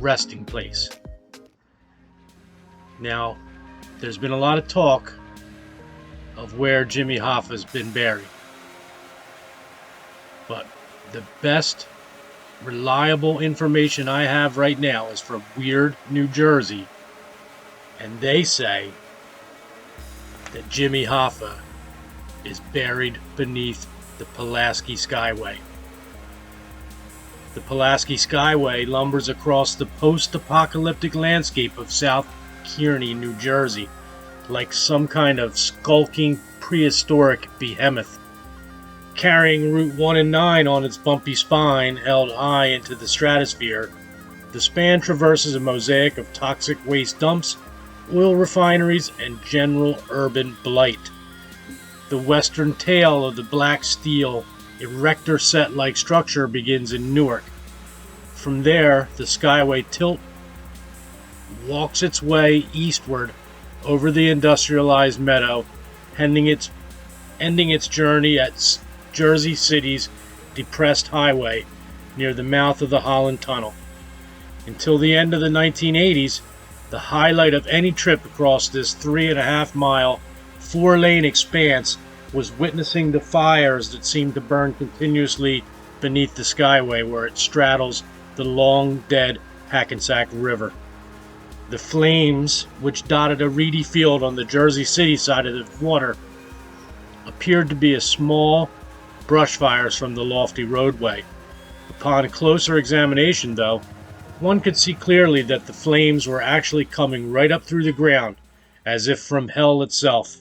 resting place. Now, there's been a lot of talk of where Jimmy Hoffa's been buried. But the best reliable information I have right now is from Weird, New Jersey. And they say that Jimmy Hoffa is buried beneath the Pulaski Skyway. The Pulaski Skyway lumbers across the post-apocalyptic landscape of South Kearney, New Jersey, like some kind of skulking prehistoric behemoth, carrying Route 1 and 9 on its bumpy spine held high into the stratosphere. The span traverses a mosaic of toxic waste dumps, oil refineries, and general urban blight. The western tail of the black steel erector set-like structure begins in Newark. From there, the Skyway tilt walks its way eastward over the industrialized meadow, ending its journey at Jersey City's depressed highway near the mouth of the Holland Tunnel. Until the end of the 1980s, the highlight of any trip across this 3.5-mile, 4-lane expanse was witnessing the fires that seem to burn continuously beneath the Skyway where it straddles the long-dead Hackensack River. The flames, which dotted a reedy field on the Jersey City side of the water, appeared to be small brush fires from the lofty roadway. Upon closer examination, though, one could see clearly that the flames were actually coming right up through the ground, as if from hell itself.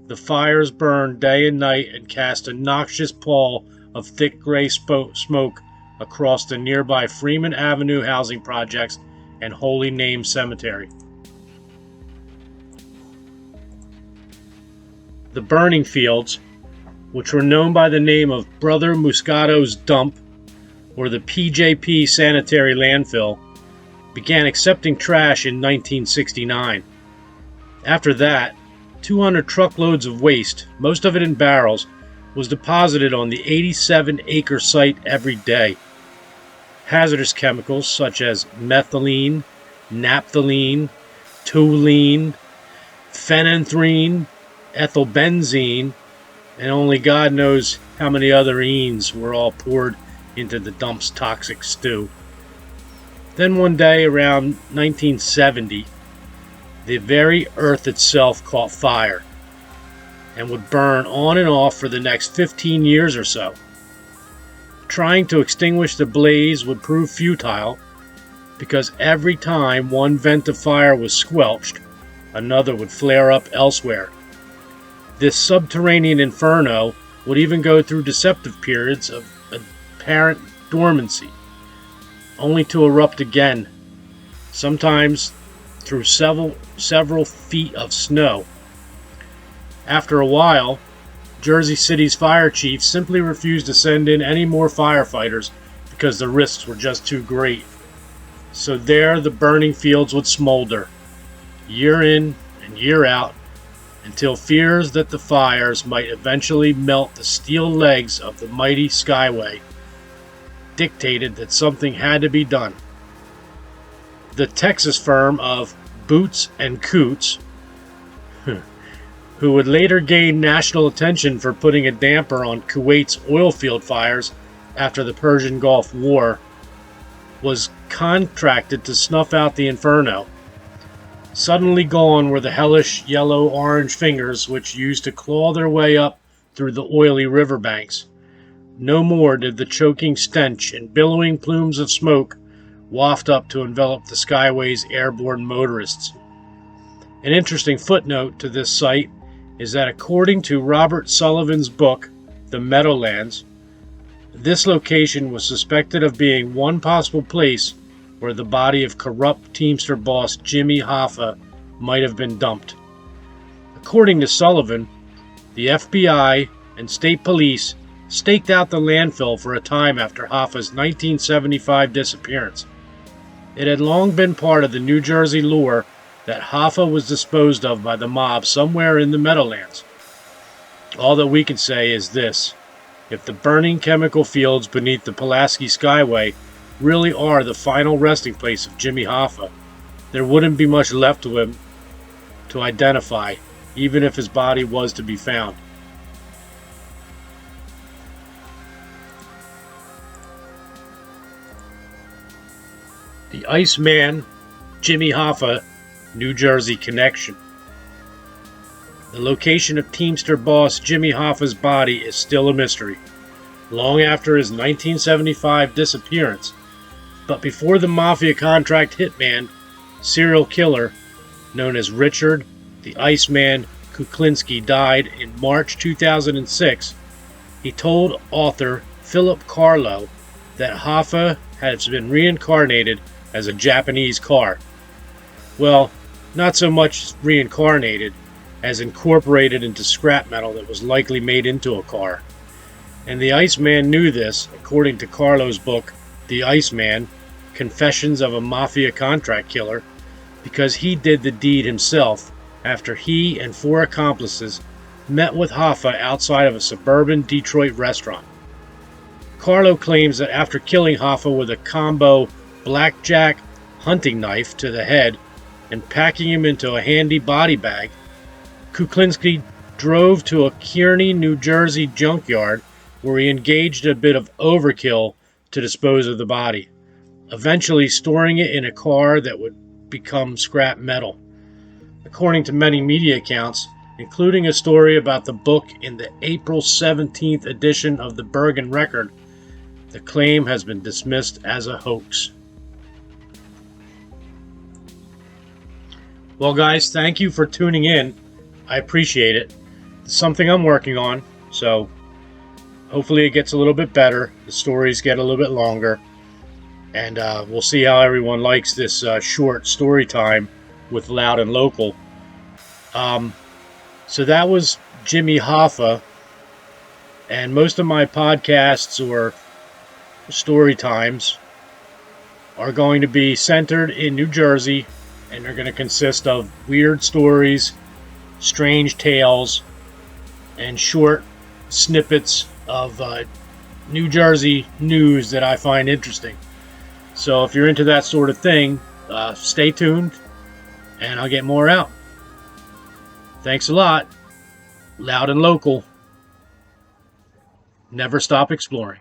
The fires burned day and night and cast a noxious pall of thick gray smoke across the nearby Freeman Avenue housing projects and Holy Name Cemetery. The burning fields, which were known by the name of Brother Muscato's Dump, or the PJP Sanitary Landfill, began accepting trash in 1969. After that, 200 truckloads of waste, most of it in barrels, was deposited on the 87-acre site every day. Hazardous chemicals such as methylene, naphthalene, toluene, phenanthrene, ethylbenzene, and only God knows how many other enes were all poured into the dump's toxic stew. Then one day around 1970, the very earth itself caught fire and would burn on and off for the next 15 years or so. Trying to extinguish the blaze would prove futile because every time one vent of fire was squelched, another would flare up elsewhere. This subterranean inferno would even go through deceptive periods of apparent dormancy, only to erupt again, sometimes through several feet of snow. After a while, Jersey City's fire chief simply refused to send in any more firefighters because the risks were just too great. So there the burning fields would smolder, year in and year out, until fears that the fires might eventually melt the steel legs of the mighty Skyway dictated that something had to be done. The Texas firm of Boots and Coots, who would later gain national attention for putting a damper on Kuwait's oil field fires after the Persian Gulf War, was contracted to snuff out the inferno. Suddenly gone were the hellish yellow-orange fingers which used to claw their way up through the oily riverbanks. No more did the choking stench and billowing plumes of smoke waft up to envelop the Skyway's airborne motorists. An interesting footnote to this site is that according to Robert Sullivan's book, The Meadowlands, this location was suspected of being one possible place where the body of corrupt Teamster boss Jimmy Hoffa might have been dumped. According to Sullivan, the FBI and state police staked out the landfill for a time after Hoffa's 1975 disappearance. It had long been part of the New Jersey lore that Hoffa was disposed of by the mob somewhere in the Meadowlands. All that we can say is this: if the burning chemical fields beneath the Pulaski Skyway really are the final resting place of Jimmy Hoffa, there wouldn't be much left to him to identify, even if his body was to be found. The Iceman Jimmy Hoffa, New Jersey connection. The location of Teamster boss Jimmy Hoffa's body is still a mystery, long after his 1975 disappearance. But before the Mafia contract hitman, serial killer, known as Richard the Iceman Kuklinski, died in March 2006, he told author Philip Carlo that Hoffa has been reincarnated as a Japanese car. Well, not so much reincarnated as incorporated into scrap metal that was likely made into a car. And the Iceman knew this, according to Carlo's book, The Iceman, Confessions of a Mafia Contract Killer, because he did the deed himself after he and 4 accomplices met with Hoffa outside of a suburban Detroit restaurant. Carlo claims that after killing Hoffa with a combo blackjack hunting knife to the head and packing him into a handy body bag, Kuklinski drove to a Kearney, New Jersey junkyard where he engaged a bit of overkill to dispose of the body, eventually storing it in a car that would become scrap metal. According to many media accounts, including a story about the book in the April 17th edition of the Bergen Record, the claim has been dismissed as a hoax. Well, guys, thank you for tuning in. I appreciate it. It's something I'm working on, so hopefully it gets a little bit better. The stories get a little bit longer, and we'll see how everyone likes this short story time with Loud and Local. So that was Jimmy Hoffa, and most of my podcasts or story times are going to be centered in New Jersey, and they're going to consist of weird stories, strange tales, and short snippets of New Jersey news that I find interesting. So if you're into that sort of thing, stay tuned, and I'll get more out. Thanks a lot. Loud and Local. Never stop exploring.